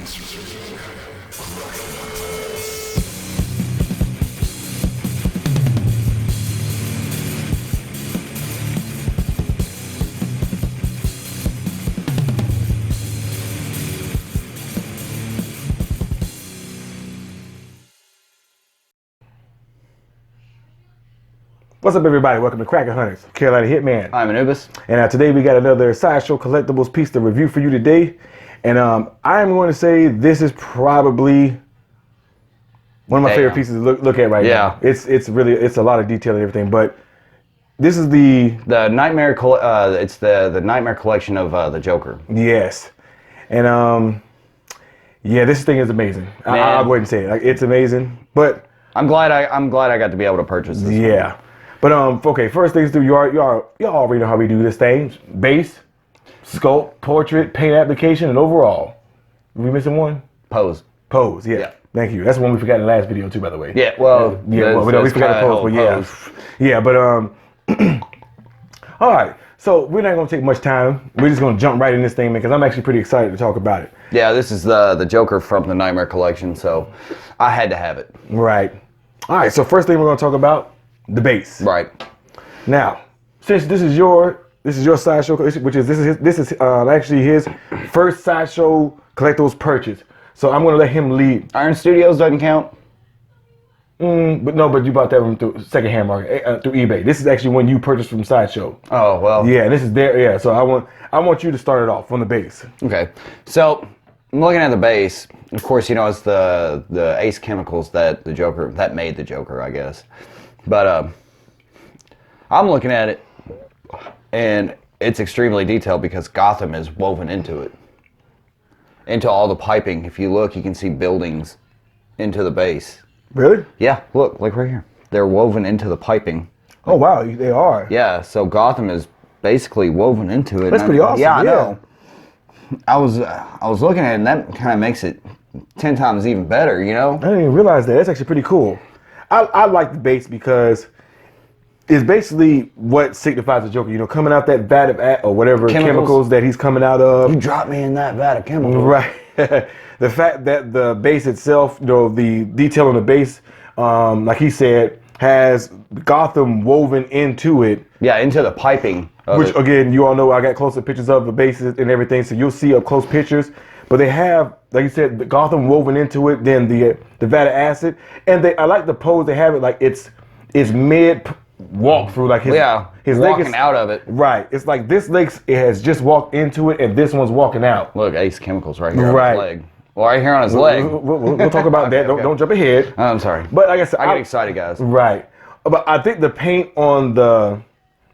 What's up, everybody? Welcome to Cracker Hunters, Carolina Hitman. I'm Anubis. And today we got another Sideshow Collectibles piece to review for you today. And I am going to say this is probably one of my favorite pieces to look at right now. It's a lot of detail and everything, but this is the Nightmare. It's the Nightmare collection of the Joker. Yes, and yeah, this thing is amazing. I'll go ahead and say it. Like, it's amazing, but I'm glad I got to be able to purchase this. Yeah. One. But okay, first things do, y'all already know how we do this thing. Base, sculpt, portrait, paint application, and overall. Are we missing one? Pose. Pose, yeah. Thank you. That's the one we forgot in the last video too, by the way. Yeah, well, we forgot to pose, but yeah. Yeah, but all right. So we're not gonna take much time. We're just gonna jump right in this thing, man, because I'm actually pretty excited to talk about it. Yeah, this is the Joker from the Nightmare collection, so I had to have it. Right. All right, so first thing we're gonna talk about, the base. Right. Now, since this is your Sideshow, which is this is actually his first Sideshow Collectibles purchase. So I'm gonna let him lead. Iron Studios doesn't count. But you bought that one through secondhand market through eBay. This is actually when you purchased from Sideshow. Oh well. Yeah, this is there. Yeah, so I want you to start it off from the base. Okay. So I'm looking at the base. Of course, you know it's the Ace Chemicals that made the Joker, I guess. But I'm looking at it, and it's extremely detailed because Gotham is woven into it, into all the piping. If you look, you can see buildings into the base. Really? Yeah. Look, like right here, they're woven into the piping. Oh wow, they are. Yeah. So Gotham is basically woven into it. That's pretty awesome. Yeah, I know. I was looking at it, and that kind of makes it 10 times even better, you know? I didn't even realize that. That's actually pretty cool. I like the base because it's basically what signifies the Joker, you know, coming out that vat of or whatever chemicals that he's coming out of. You dropped me in that vat of chemicals. Right. The fact that the base itself, you know, the detail on the base, like he said, has Gotham woven into it. Yeah, into the piping. Which, again, you all know I got closer pictures of the bases and everything, so you'll see up close pictures. But they have, like you said, the Gotham woven into it, then the vat of acid. And I like the pose they have it like it's mid walk through, like his walking leg is out of it. Right. It's like this leg has just walked into it and this one's walking out. Look, Ace Chemicals right here on his leg. Well, right here on his leg. We'll talk about that. Don't jump ahead. I'm sorry. But like I said, I get excited, guys. Right. But I think the paint on the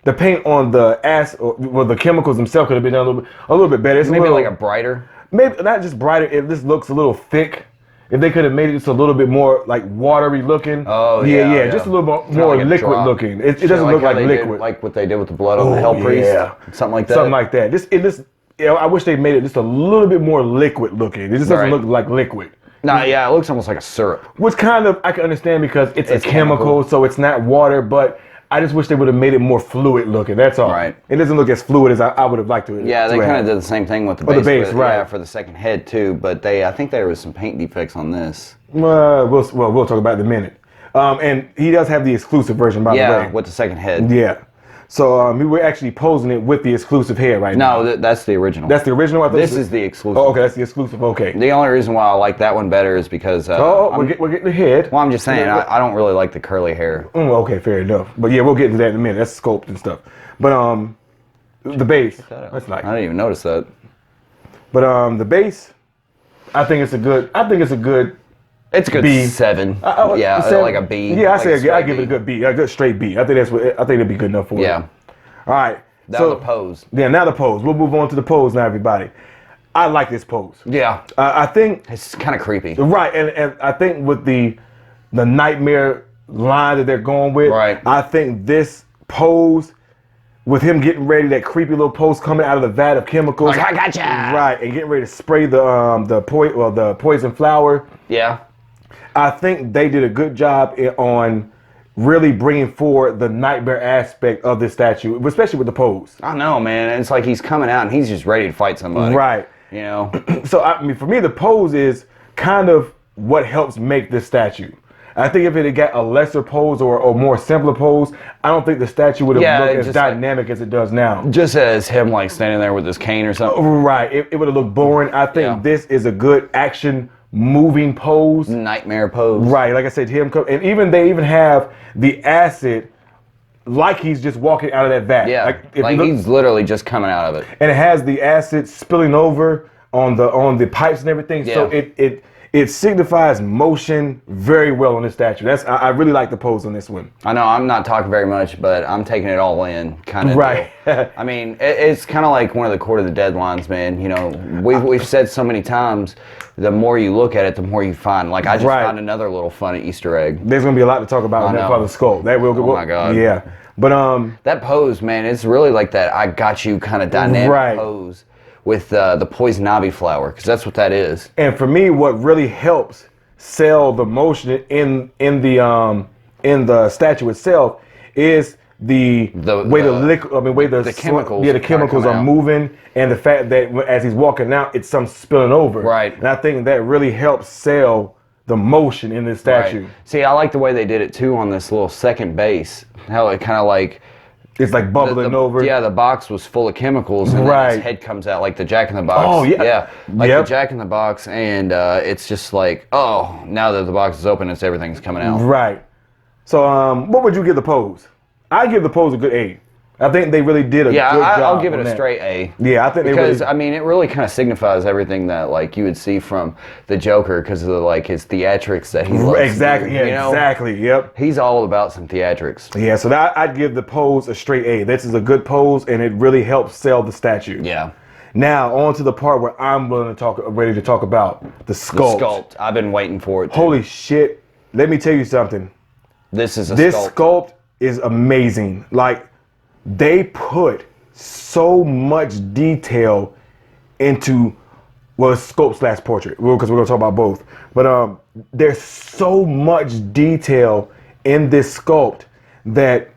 the chemicals themselves could have been done a little bit better. It's maybe like a brighter. Maybe not just brighter. If this looks a little thick, if they could have made it just a little bit more like watery looking. Oh yeah. Just a little more like liquid looking. It doesn't look like liquid. Like what they did with the blood on the Hell Priest. Yeah. Something like that. Something like that. I wish they made it just a little bit more liquid looking. It just doesn't look like liquid. Nah, yeah, it looks almost like a syrup. Which kind of I can understand because it's a chemical, so it's not water, but I just wish they would have made it more fluid looking. That's all. Right. It doesn't look as fluid as I would have liked to. Yeah, they kind of did the same thing with the base. The base, right? Yeah, for the second head too. But I think there was some paint defects on this. We'll talk about it in a minute. And he does have the exclusive version, by the way. Yeah, with the second head. Yeah. So we were actually posing it with the exclusive head right now. No, that's the original. That's the original? This is the exclusive. Oh, okay, that's the exclusive. Okay. The only reason why I like that one better is because... we're getting the head. Well, I'm just saying, I don't really like the curly hair. Okay, fair enough. But yeah, we'll get into that in a minute. That's sculpt and stuff. But the base. That's nice. I didn't even notice that. But the base, I think it's a good... It's a good B. 7. Yeah, 7. Like a B. Yeah, I give B. it a good B, a good straight B. I think it'd be good enough for it. Yeah. All right. Now the pose. Yeah, now the pose. We'll move on to the pose now, everybody. I like this pose. Yeah. I think it's kind of creepy. Right, and I think with the nightmare line that they're going with, right. I think this pose with him getting ready, that creepy little pose coming out of the vat of chemicals. Like, I gotcha. Right, and getting ready to spray the poison flower. Yeah. I think they did a good job on really bringing forward the nightmare aspect of this statue, especially with the pose. I know, man. It's like he's coming out and he's just ready to fight somebody. Right. You know. So I mean, for me, the pose is kind of what helps make this statue. I think if it had got a lesser pose or more simpler pose, I don't think the statue would have looked as dynamic as it does now. Just as him like standing there with his cane or something. Right. It would have looked boring. I think this is a good action moving pose. Nightmare pose. Right. Like I said, and they even have the acid like he's just walking out of that vat. Yeah. Like he's literally just coming out of it. And it has the acid spilling over on the pipes and everything. Yeah. So it signifies motion very well on this statue. I really like the pose on this one. I know I'm not talking very much, but I'm taking it all in, kind of. Right. I mean, it's kind of like one of the Court of the Dead lines, man. You know, we've said so many times, the more you look at it, the more you find. Like I just found another little fun Easter egg. There's gonna be a lot to talk about for the sculpt. That will. Oh my god. Yeah. But that pose, man, it's really like that I got you kind of dynamic pose. With the poison ivy flower, because that's what that is. And for me, what really helps sell the motion in the statue itself is the way the chemicals. Yeah, the chemicals are moving, and the fact that as he's walking out, it's some spilling over. Right. And I think that really helps sell the motion in this statue. Right. See, I like the way they did it too on this little second base. How it kind of like. It's like bubbling over. Yeah, the box was full of chemicals, and then his head comes out like the Jack in the Box. Oh, yeah. Yeah, like the Jack in the Box, and it's just like, oh, now that the box is open, everything's coming out. Right. So, what would you give the pose? I give the pose a good 8. I think they really did a good job. Yeah, I'll give it a straight A. Yeah, I think because I mean, it really kind of signifies everything that like you would see from the Joker because of like his theatrics that he loves. Exactly. You know? Exactly. Yep. He's all about some theatrics. Yeah. So I'd give the pose a straight A. This is a good pose, and it really helps sell the statue. Yeah. Now on to the part where I'm ready to talk about the sculpt. The sculpt. I've been waiting for it. Holy shit! Let me tell you something. This sculpt is amazing. Like. They put so much detail into, it's sculpt / portrait, because we're going to talk about both. But there's so much detail in this sculpt that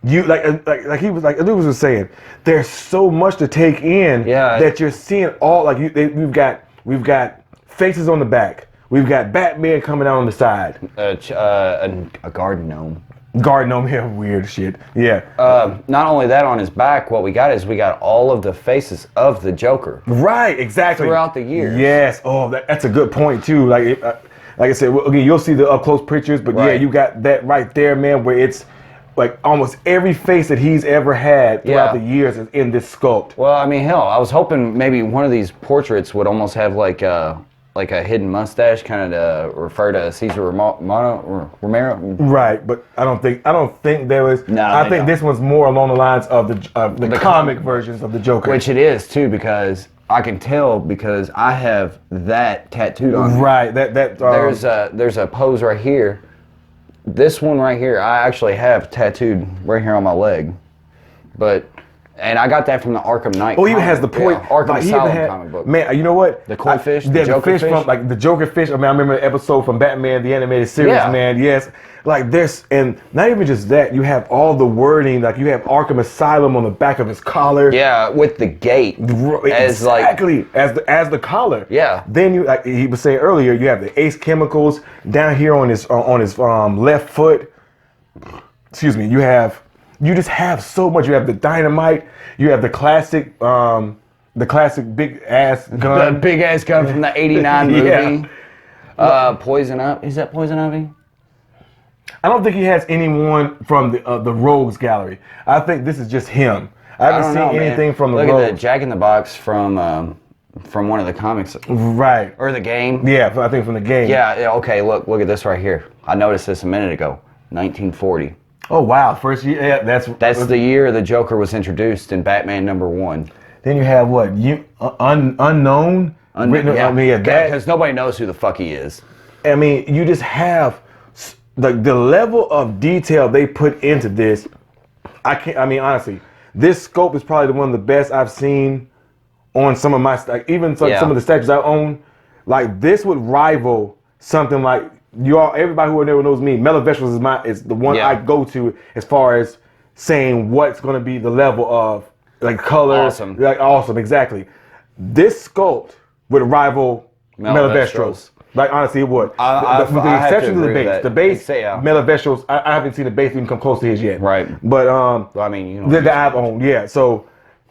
you like he was saying. There's so much to take in that you're seeing all we've got faces on the back. We've got Batman coming out on the side. A garden gnome. Garden gnome here, weird shit. Yeah. Not only that, on his back, what we got is all of the faces of the Joker. Right, exactly. Throughout the years. Yes. Oh, that's a good point too. Like I said, again, you'll see the up close pictures, but yeah, you got that right there, man, where it's like almost every face that he's ever had throughout the years is in this sculpt. Well, I mean, hell, I was hoping maybe one of these portraits would almost have like a hidden mustache, kind of to refer to Cesar Romero. Right, but I don't think there was. No, I think this one's more along the lines of the comic versions of the Joker. Which it is too, because I can tell because I have that tattooed on me. Right, there's a pose right here. This one right here, I actually have tattooed right here on my leg, and I got that from the Arkham Knight. Oh, he even has the point. Arkham Asylum comic book. Man, you know what? The koi fish, the Joker fish from the Joker fish. I mean, I remember an episode from Batman the Animated Series. Man, yes, like this, and not even just that. You have all the wording. Like you have Arkham Asylum on the back of his collar. Yeah, with the gate as the collar. Yeah. Then you, like he was saying earlier, you have the Ace Chemicals down here on his left foot. Excuse me. You just have so much. You have the dynamite. You have the classic big ass gun. The big ass gun from the '89 movie. Poison Ivy. Is that Poison Ivy? I don't think he has anyone from the Rogues Gallery. I think this is just him. I haven't seen anything from the Rogues. Look at the Jack in the Box from one of the comics. Right. Or the game. Yeah, I think from the game. Yeah. Okay. Look at this right here. I noticed this a minute ago. 1940. Oh wow! First year. Yeah, that's the year the Joker was introduced in Batman #1. Then you have what? Unknown. Because nobody knows who the fuck he is. I mean, you just have the level of detail they put into this. I mean, honestly, this sculpt is probably one of the best I've seen on some of my some of the statues I own. Like this would rival something like. Everybody who knows me, Mellow Vegetables is the one I go to as far as saying what's going to be the level of like color. Awesome. Like awesome, exactly. this sculpt would rival Melvestro's. Like, honestly, it would. With the exception of the base. The base, Melvestro's, I haven't seen the base even come close to his yet. Right. But, I mean, you know. that I've owned, yeah. So,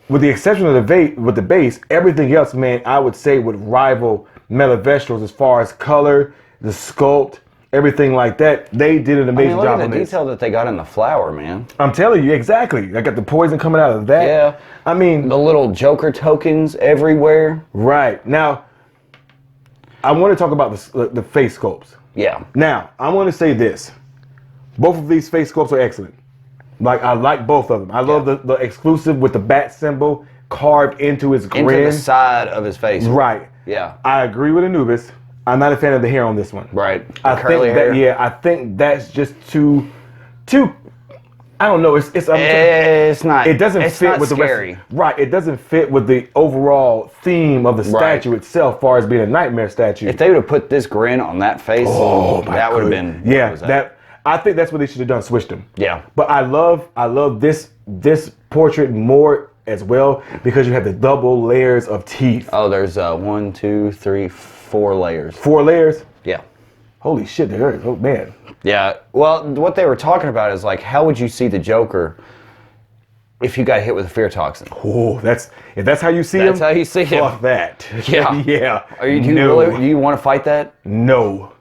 with the exception of the base, everything else, man, I would say would rival Melvestro's as far as color, the sculpt, everything like that. They did an amazing job on this. Look at the detail that they got in the flower, man. I'm telling you, exactly. I got the poison coming out of that. Yeah. I mean, the little Joker tokens everywhere. Right. Now, I want to talk about the face sculpts. Yeah. Now, I want to say this. Both of these face sculpts are excellent. Like, I like both of them. I love the exclusive with the bat symbol carved into his grin. Into the side of his face. Right. Yeah. I agree with Anubis. I'm not a fan of the hair on this one. Right. I think that's just too I don't know. It's not. It doesn't fit with scary. the rest. Right. It doesn't fit with the overall theme of the statue itself, as far as being a nightmare statue. If they would have put this grin on that face, that would have been. Yeah. I think that's what they should have done. Switched them. Yeah. But I love this portrait more as well because you have the double layers of teeth. Oh, there's 1, 2, 3, 4 layers. 4 layers. Yeah. Holy shit! There is. Oh man. Yeah, well, what they were talking about is like, how would you see the Joker if you got hit with a fear toxin? Oh, if that's how you see him. That's how you see him. Fuck that. Yeah. Yeah. Do you want to fight that? No.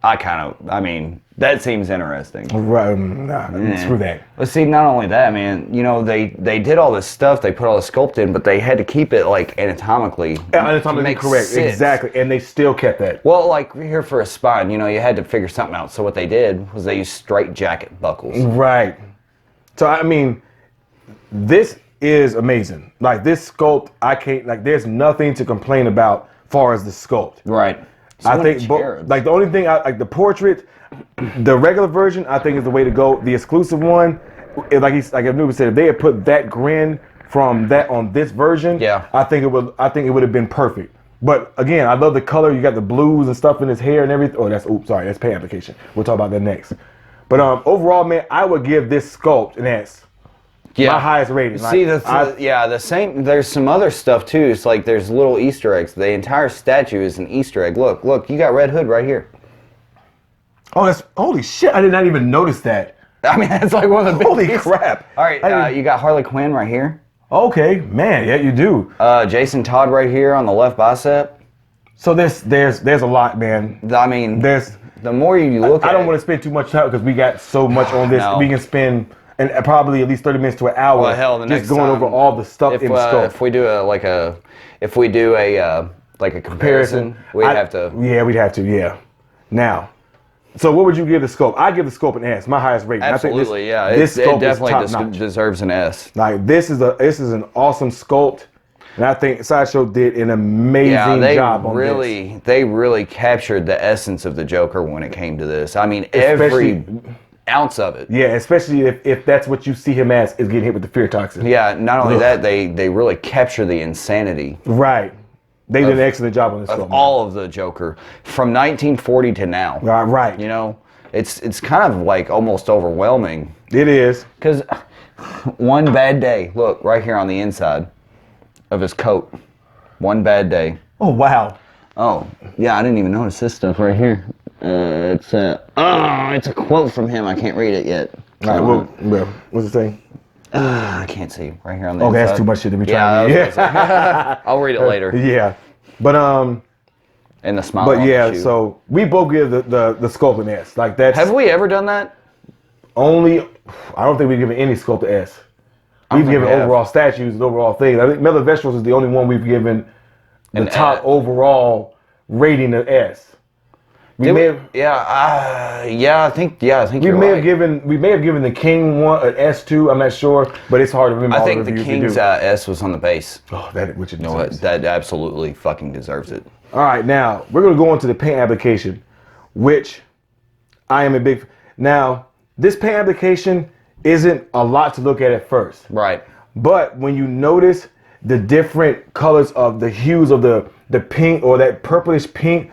I mean, that seems interesting. Right. Nah, screw that. But see, not only that, man, you know, they did all this stuff, they put all the sculpt in, but they had to keep it like anatomically. Anatomically correct. Sense. Exactly. And they still kept that. Well, like here for a spine, you know, you had to figure something out. So what they did was they used straight jacket buckles. Right. So I mean, this is amazing. Like this sculpt, there's nothing to complain about as far as the sculpt. Right. I think the only thing like the portrait, the regular version I think is the way to go. The exclusive one, like Anubis said, if they had put that grin from that on this version, I think it would have been perfect. But again, I love the color. You got the blues and stuff in his hair and everything. Oh, that's paint application. We'll talk about that next. But overall, man, I would give this sculpt an S. My highest rating. See, the same. There's some other stuff too. It's like there's little Easter eggs. The entire statue is an Easter egg. Look, you got Red Hood right here. Oh, that's holy shit! I did not even notice that. I mean, that's like one of the big holy crap! All right, you got Harley Quinn right here. Okay, man, yeah, you do. Jason Todd right here on the left bicep. So there's a lot, man. I mean, the more you look at it. I don't want to spend too much time because we got so much on this. We can spend probably at least 30 minutes to an hour. Well, hell, just going over all the stuff in scope. If we do a comparison, we'd have to. Yeah, we'd have to. Yeah. Now, so what would you give the scope? I give the scope an S. My highest rating. Absolutely, this it definitely top-notch. Deserves an S. Like this is an awesome sculpt. And I think Sideshow did an amazing job on this. They really captured the essence of the Joker when it came to this. I mean, every ounce of it. Yeah, especially if that's what you see him as, is getting hit with the fear toxin. Yeah, not only that, they really capture the insanity. Right. They did an excellent job on this film. All of the Joker from 1940 to now. Right. You know, it's kind of like almost overwhelming. It is. Because one bad day, look, right here on the inside of his coat. One bad day. Oh, wow. Oh, yeah, I didn't even notice this stuff right here. It's a quote from him. I can't read it yet. All right, well, what's it saying? I can't see right here on the inside. Okay, that's too much shit to be trying to read. I'll read it later. Yeah, but and the smile. But yeah, so we both give the sculpt an S. Like that's. Have we ever done that? I don't think we've given any sculpt an S. We've given overall statues and overall things. I think Melvestro's is the only one we've given the top overall rating an S. I think we may have given the King one an S2. I'm not sure, but it's hard to remember. I think the King's S was on the base. Oh, that absolutely fucking deserves it. All right, now we're gonna go into the paint application, which I am a big. Now this paint application isn't a lot to look at first, right? But when you notice the different colors of the hues of the pink or that purplish pink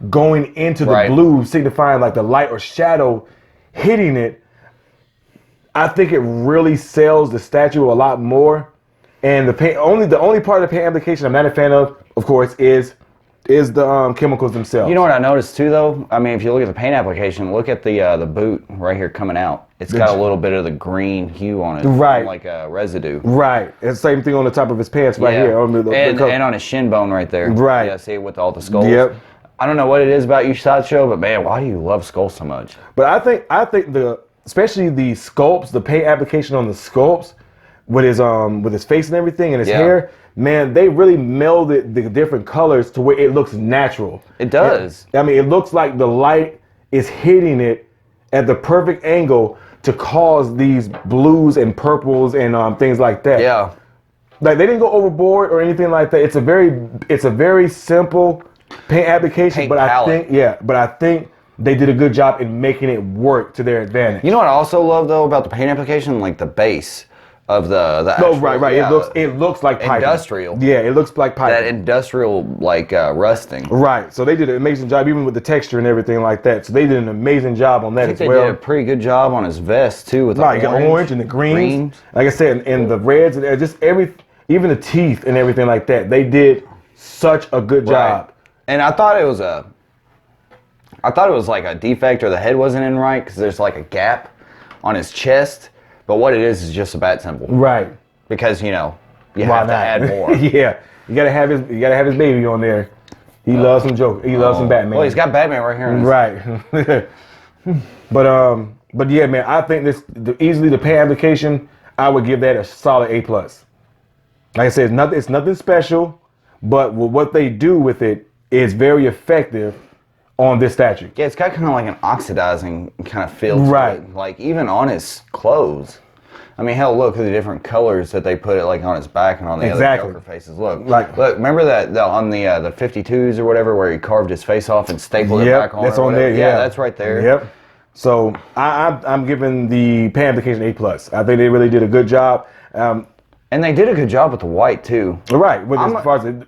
going into the blue, signifying like the light or shadow hitting it, I think it really sells the statue a lot more And the only part of the paint application I'm not a fan of course, is the chemicals themselves. You know what I noticed too, though? I mean, if you look at the paint application, look at the boot right here coming out. It's got a little bit of the green hue on it, right? Like a residue. Right. It's the same thing on the top of his pants right here. And on his shin bone right there. Right. Yeah, see with all the skulls. Yep. I don't know what it is about you, Sideshow, but man, why do you love skulls so much? But I think especially the sculpts, the paint application on the sculpts, with his face and everything and his hair, man, they really melded the different colors to where it looks natural. It does. I mean, it looks like the light is hitting it at the perfect angle to cause these blues and purples and things like that. Yeah. Like they didn't go overboard or anything like that. It's a very simple paint application, but I think they did a good job in making it work to their advantage. You know what I also love though about the paint application, like the base of the actual, right. Yeah, it looks like piping. Industrial. Yeah, it looks like piping. That industrial like rusting. Right. So they did an amazing job, even with the texture and everything like that. So they did an amazing job on that as well. They did a pretty good job on his vest too, with the orange and the greens. Like I said, and the reds and just even the teeth and everything like that. They did such a good job. And I thought it was like a defect or the head wasn't in right because there's like a gap on his chest. But what it is just a bat symbol. Right. Because you have to add more. Yeah. You gotta have his baby on there. He loves some Joker. He loves some Batman. Well, he's got Batman right here. Right. but yeah, man, I think easily the paint application, I would give that a solid A+. Like I said, it's nothing special, but what they do with it is very effective on this statue. Yeah, it's got kind of like an oxidizing kind of feel to it. Like even on his clothes. I mean, hell, look at the different colors that they put it like on his back and on the other Joker faces. Look, remember that on the 52s or whatever where he carved his face off and stapled it back on? That's on there. Yeah, that's right there. Yep. So I'm giving the paint application A+. I think they really did a good job. And they did a good job with the white too. Right.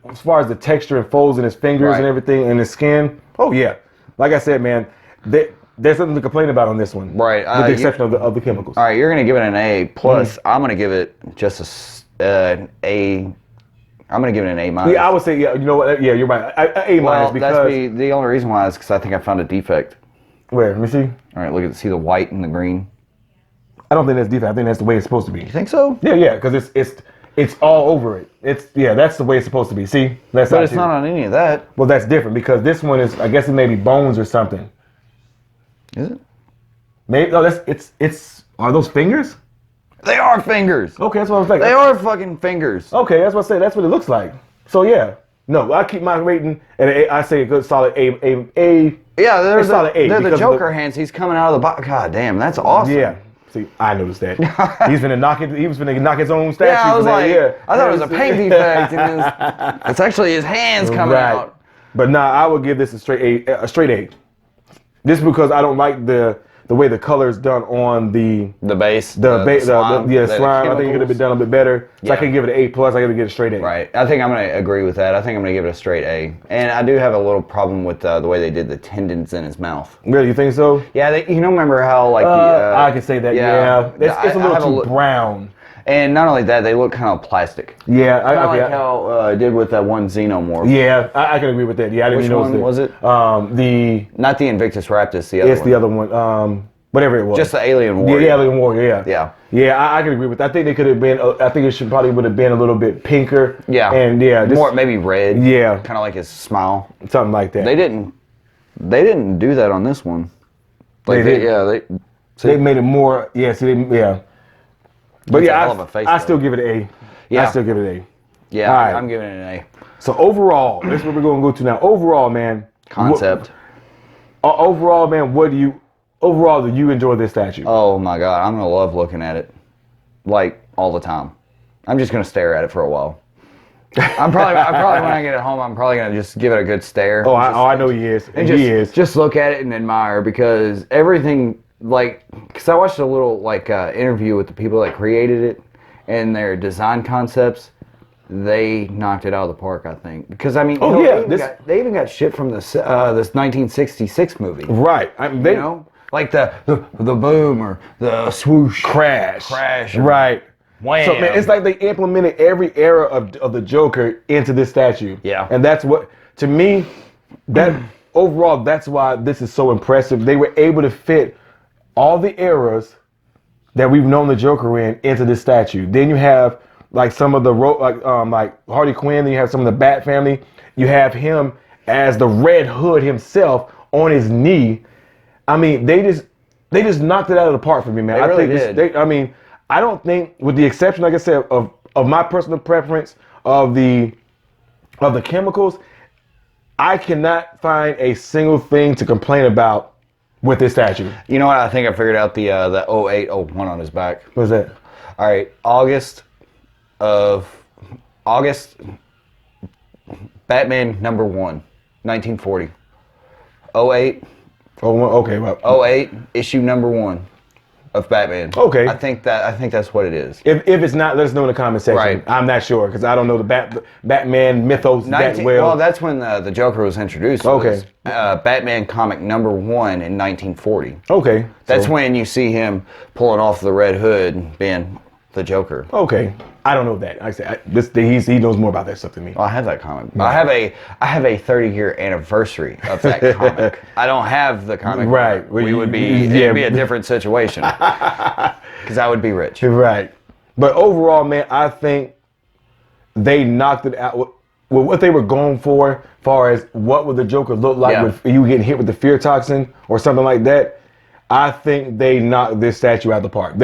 As far as the texture and folds in his fingers and everything and his skin. Oh yeah. Like I said, man, there's something to complain about on this one. Right. With the exception of the chemicals. All right, you're gonna give it an A+. I'm gonna give it just an A. I'm gonna give it an A-. Yeah, I would say you know what? Yeah, you're right. A- well, because the only reason why is because I think I found a defect. Where? Let me see. All right, see the white and the green. I don't think that's defect. I think that's the way it's supposed to be. You think so? Yeah, because it's all over it. That's the way it's supposed to be. See, but it's not on any of that. Well, that's different because this one is. I guess it may be bones or something. Is it? Maybe no. It's. Are those fingers? They are fingers. Okay, that's what I was thinking. They are fucking fingers. Okay, that's what I say. That's what it looks like. So yeah, no, I keep my rating at an A. I say a good solid A. Yeah, they're solid A. They're the Joker hands. He's coming out of the box. God damn, that's awesome. Yeah. See, I noticed that. He was gonna knock his own statue. Yeah, I was like, I thought it was a paint defect, and it's actually his hands coming out. But I would give this a straight A. Just because I don't like the way the color is done on the base, the slime. I think it could have been done a bit better. So I can give it an A+. I got to get a straight A. Right. I think I'm going to agree with that. I think I'm going to give it a straight A. And I do have a little problem with the way they did the tendons in his mouth. Really, you think so? Yeah. Remember how like I can say that. Yeah. It's a little too brown. And not only that, they look kind of plastic. Yeah, I like how I did with that one Xenomorph. Yeah, I can agree with that. Yeah, I didn't know. Which one was it? Not the Invictus Raptus, the other one. It's the other one. Whatever it was. Just the Alien Warrior. Yeah, the Alien Warrior. Yeah. Yeah, I can agree with that. I think they could have been. I think it probably would have been a little bit pinker. Yeah. And more maybe red. Yeah. Kind of like his smile. Something like that. They didn't do that on this one. Like they made it more. Yeah. But I still give it an A. Yeah. I still give it an A. Yeah, right. I'm giving it an A. So overall, that's what we're going to go to now. Overall, man. Concept. Overall, man, do you enjoy this statue? Oh my God, I'm going to love looking at it. Like, all the time. I'm just going to stare at it for a while. I'm probably when I get it home, I'm probably going to just give it a good stare. I know he is. And just look at it and admire because everything... because I watched a little interview with the people that created it and their design concepts. They knocked it out of the park, I think. Because I mean, they even got shit from this 1966 movie. Right. Like the boom or the swoosh, crash. Right. Wham. So man, it's like they implemented every era of the Joker into this statue. Yeah. And that's what, to me, that overall, that's why this is so impressive. They were able to fit all the eras that we've known the Joker in into this statue. Then you have like some of the like Harley Quinn. Then you have some of the Bat family. You have him as the Red Hood himself on his knee. I mean, they just knocked it out of the park for me, man. They really did. I mean, I don't think, with the exception, like I said, of my personal preference of the chemicals, I cannot find a single thing to complain about with this statue. You know what? I think I figured out the 0801 on his back. What's that? All right, August, Batman #1, 1940. 08. Oh, okay. Well, 08, issue #1 of Batman. Okay. I think that's what it is. If it's not, let us know in the comment section. Right. I'm not sure because I don't know the Batman mythos that well. Well, that's when the Joker was introduced. Okay. Batman comic #1 in 1940. Okay. That's when you see him pulling off the Red Hood, being the Joker. Okay. I don't know that. Like I said, he knows more about that stuff than me. Well, I have that comic. Right. I have a 30-year anniversary of that comic. I don't have the comic. Right. Well, it'd be a different situation. Because I would be rich. Right. But overall, man, I think they knocked it out with what they were going for, as far as what would the Joker look like with you getting hit with the fear toxin or something like that. I think they knocked this statue out of the park.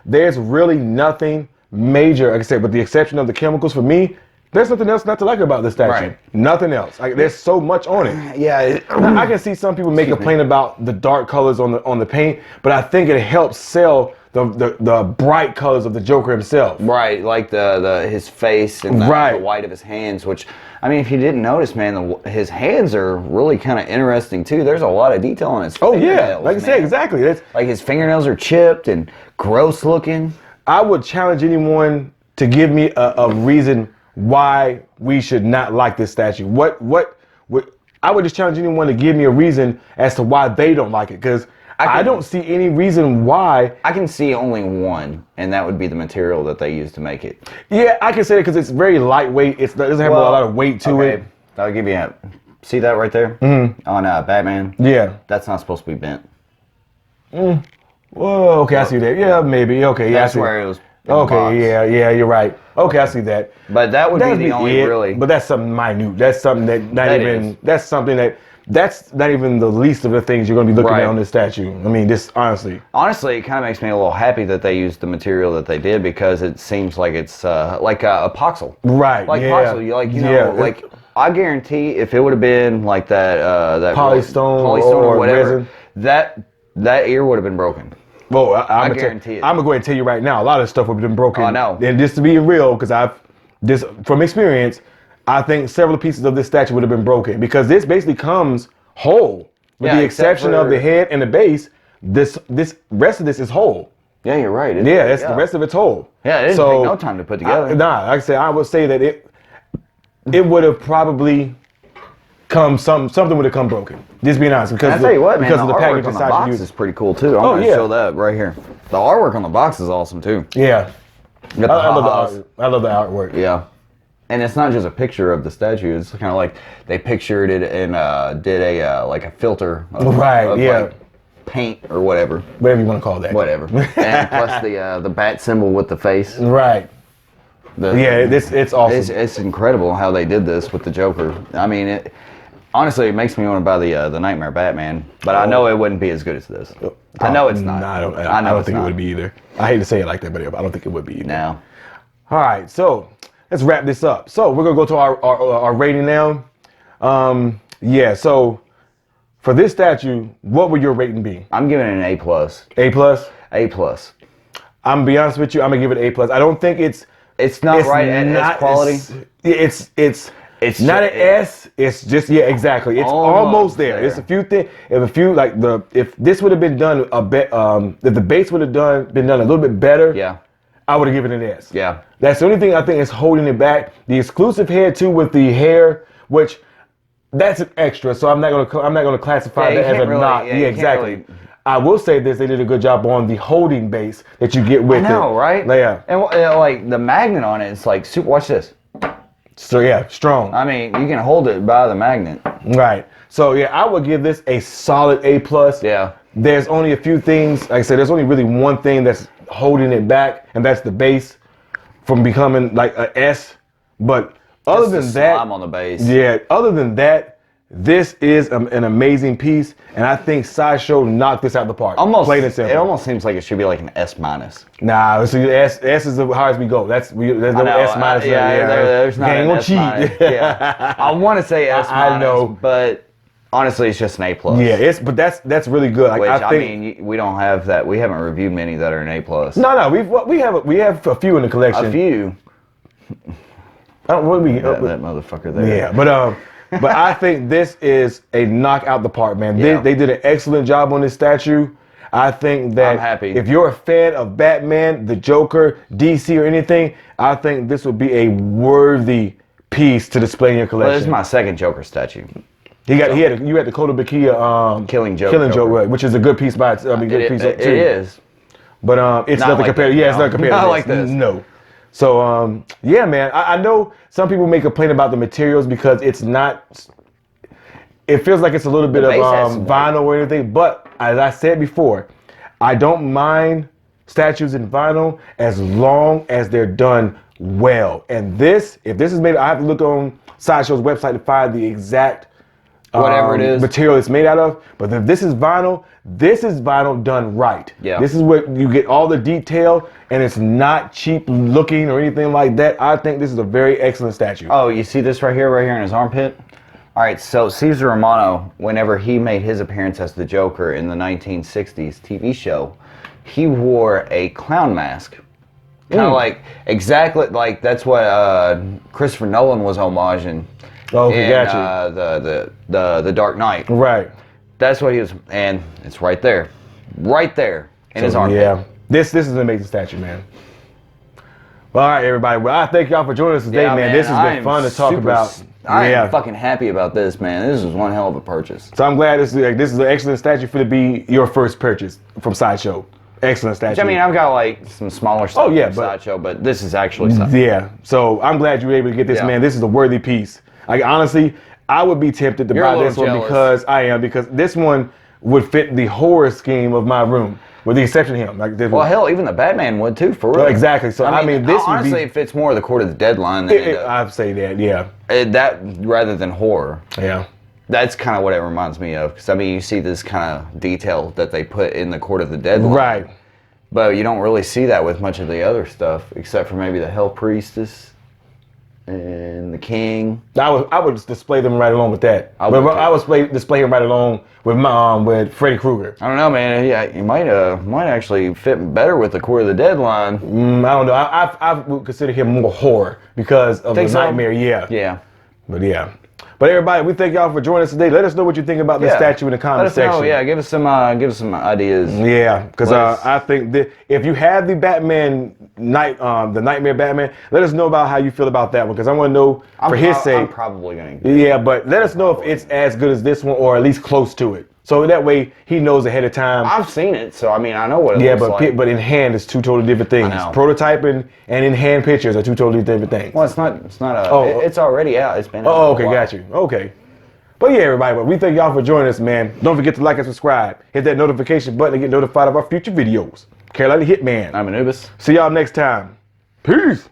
There's really nothing major, like I said, with the exception of the chemicals. For me, there's nothing else not to like about this statue. Right. Nothing else. Like, there's so much on it. Yeah. I can see some people make a complaint about the dark colors on the paint, but I think it helps sell the bright colors of the Joker himself. Right, like his face and the white of his hands, which, I mean, if you didn't notice, man, his hands are really kind of interesting too. There's a lot of detail on his fingernails. Oh yeah, like I said, exactly. Like his fingernails are chipped and gross looking. I would challenge anyone to give me a reason why we should not like this statue. I would just challenge anyone to give me a reason as to why they don't like it, because I don't see any reason why. I can see only one, and that would be the material that they use to make it. Yeah, I can say that because it's very lightweight. It doesn't have a lot of weight to it. I'll give you a... See that right there? On Batman? Yeah. That's not supposed to be bent. Whoa, okay, I see that. Yeah, maybe. Okay, yeah, That's I see. where it was. Okay, yeah, you're right. Okay, I see that. But that would be the only really. But that's something minute. That's something that's not even the least of the things you're going to be looking at on this statue. I mean, this honestly. Honestly, it kind of makes me a little happy that they used the material that they did, because it seems like it's like epoxy. Right. Like yeah. epoxy, like I guarantee if it would have been like that polystone or whatever, resin. that ear would have been broken. Well, I guarantee it. I'm gonna go ahead and tell you right now, a lot of stuff would have been broken. I know. And just to be real, because from experience, I think several pieces of this statue would have been broken, because this basically comes whole, with the exception of the head and the base. This rest of this is whole. Yeah, you're right. The rest of it's whole. Yeah, it didn't take no time to put together. Like I said, I would say that it would have probably something would have come broken. Just being honest, because I tell you what, man, because of the artwork on the box is pretty cool too. I'm gonna show that right here. The artwork on the box is awesome too. Yeah, I love the artwork. Yeah, and it's not just a picture of the statue. It's kind of like they pictured it and did a filter of like paint or whatever you want to call that. Whatever. And plus the bat symbol with the face. Right. It's awesome. It's incredible how they did this with the Joker. I mean, honestly, it makes me want to buy the Nightmare Batman, but I know it wouldn't be as good as this. I know it's not. I don't think it would be either. I hate to say it like that, but I don't think it would be either. No. All right, so let's wrap this up. So we're gonna go to our rating now. So for this statue, what would your rating be? I'm giving it an A+. A+? I'm gonna be honest with you. I'm gonna give it A+. I don't think it's not right at its quality. It's not an S. It's just exactly. It's almost there. It's a few things. If this would have been done a bit, if the base would have been done a little bit better, I would have given it an S. Yeah. That's the only thing I think is holding it back. The exclusive head too, with the hair, which that's an extra. So I'm not gonna classify that as a knock. Yeah, exactly. I will say this: they did a good job on the holding base that you get with it. I know, right? Yeah. And like the magnet on it, it's like super. Watch this. So yeah, strong. I mean, you can hold it by the magnet. Right. So yeah, I would give this a solid A+. Yeah. There's only a few things. Like I said, there's only really one thing that's holding it back, and that's the base from becoming like a S. But other than that, slime on the base. Yeah. Other than that, this is an amazing piece, and I think Sideshow knocked this out the park. Almost. Plain and simple. It almost seems like it should be like an S-. Nah, so S is the highest we go. There's no S-. Yeah, there's not an S-. Yeah. I want to say S-. I know, but honestly, it's just an A+. Yeah, but that's really good. Like, Which, I think, mean, we don't have that. We haven't reviewed many that are an A+. No, we have a few in the collection. A few. That motherfucker there. Yeah, but I think this is a knockout the park, man. Yeah. They did an excellent job on this statue. I think that I'm happy. If you're a fan of Batman, the Joker, DC, or anything, I think this would be a worthy piece to display in your collection. Well, this is my second Joker statue. You had the Kotobukiya Killing Joke, which is a good piece by itself. It is. But it's nothing compared. Yeah, it's not compared. Not to like this. No. So yeah, man. I know some people may complain about the materials because it's not. It feels like it's a little bit of vinyl or anything. But as I said before, I don't mind statues in vinyl as long as they're done well. And if this is made, I have to look on Sideshow's website to find the exact whatever it is material it's made out of. But if this is vinyl done right. Yeah. This is where you get all the detail, and it's not cheap looking or anything like that. I think this is a very excellent statue. Oh, you see this right here in his armpit? All right, so Cesar Romano, whenever he made his appearance as the Joker in the 1960s TV show, he wore a clown mask. Kind of like, exactly like that's what Christopher Nolan was homaging. Okay, in, gotcha. The Dark Knight. Right. That's what he was, and it's right there in his armpit. Yeah, this is an amazing statue, man. Well, all right, everybody. Well, I thank y'all for joining us today, man. This has been fun to talk about. I am fucking happy about this, man. This is one hell of a purchase. So I'm glad this is an excellent statue for to be your first purchase from Sideshow. Excellent statue. I mean, I've got like some smaller stuff from Sideshow, but this is actually stuff. Yeah. So I'm glad you were able to get this, man. This is a worthy piece. Like, honestly, I would be tempted to buy this one because this one would fit the horror scheme of my room, with the exception of him. Like this well, hell, even the Batman would too, for real. Well, exactly. So I mean, this honestly, would be, it fits more the Court of the Dead line than I'd say that, yeah. That rather than horror. Yeah. That's kind of what it reminds me of, because I mean, you see this kind of detail that they put in the Court of the Dead line, right? But you don't really see that with much of the other stuff, except for maybe the Hell Priestess and the King. I would display them right along with that. I would display him right along with Freddy Krueger. I don't know, man. Yeah, you might actually fit better with the Court of the Dead line. I don't know. I would consider him more horror because of the nightmare. Yeah. Yeah. But yeah. But everybody, we thank y'all for joining us today. Let us know what you think about this statue in the comment section. Yeah, give us some ideas. Yeah, because I think that if you have the Batman the Nightmare Batman, let us know about how you feel about that one. Because I want to know for his sake. I'm probably going to. Yeah, but let us know if it's as good as this one or at least close to it. So that way he knows ahead of time. I've seen it, so I mean I know what it looks like. But in hand it's two totally different things. Prototyping and in hand pictures are two totally different things. Well, it's not it's already out. It's been out. Oh, okay, got you. Okay. But yeah, everybody, but we thank y'all for joining us, man. Don't forget to like and subscribe. Hit that notification button to get notified of our future videos. Carolina Hitman. I'm Anubis. See y'all next time. Peace.